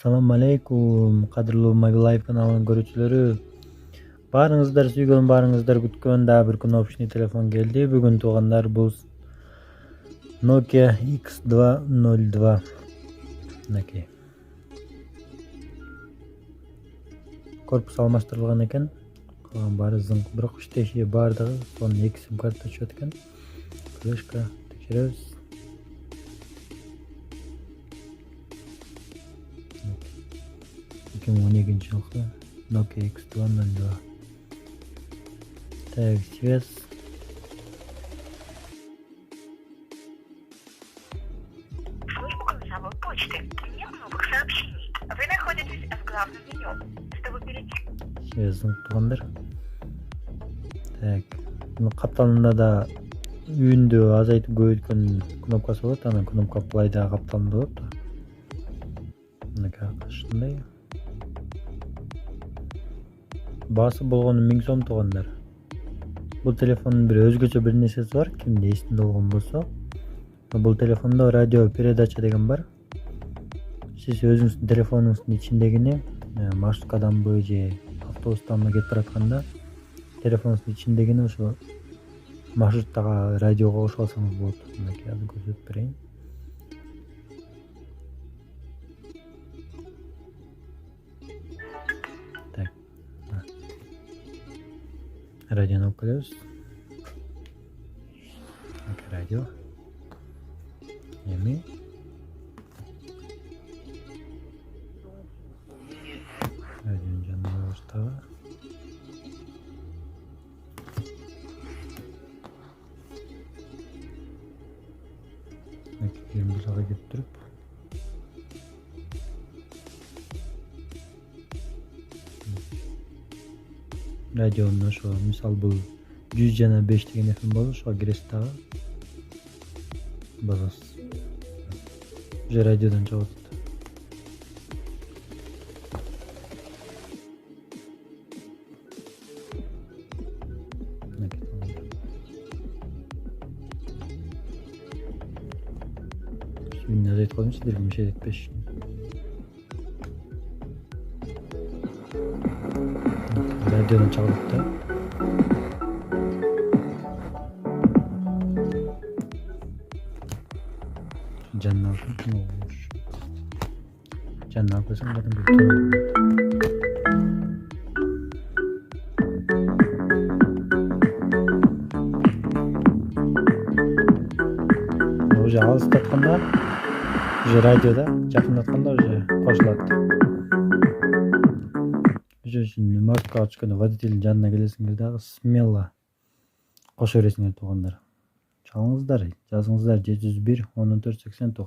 Assalamu алейкум, кадырлуу Mobile Life каналынын көрүүчүлөрү. Баарыңыздар сүйгөн, баарыңыздар күткөн дагы бир кнопочный телефон келди. Бүгүн туугандар бул Nokia X202. Мынакей. Корпус алмаштырылган экен. Калган баары зыңк, бирок иштеши баардыгы сонун 2 сим карта түшөт экен. Флешка текшеребиз. 2012 жылкы Nokia X202. Так, связь. Служба голосовой почты. Нет новых сообщений. Вы находитесь в главном меню. Чтобы перейти... Связь туугандар. Так, муну капталында да үйүндү азайтып көбөйткөн кнопкасы болот. Анан кнопка play да капталында болот. Мынакей ушундай. Баасы болгону 1000 сом туугандар. Бул телефондун бир өзгөчө бир нерсеси бар, кимде эсинде болгон болсо. Бул телефондо радио передача деген бар. Сиз өзүңүздүн телефонуңуздун ичиндегини маршруткаданбы же автобустанбы кетип баратканда телефонуңуздун ичиндегини ошо маршруттагы радиого кошуп алсаңыз болот. Мынакей азыр көрсөтүп берейин. Так. Радиону алып келебиз. Радио. Эми радионун жанына коебуз дагы. Мыйзага кетип туруп. Радионун ошо мисалы бул 100 жана 5 деген FM болот, ошого киресиз дагы. Басасыз. Уже радиодон чыгып атат. Şimdi azayt koydum sizlerge мешает etпеш. Радиодон чыгып атат. Жанына алсам, жанына алып койсоң бадан бир уже алыстатканда, уже радиода жакындатканда уже кошулат. Уже маршрутка түшкөндө водительдин жанына келесиңер дагы смело кошо бересиңер туугандар. Чалыңыздар, жазыңыздар 701 14 89.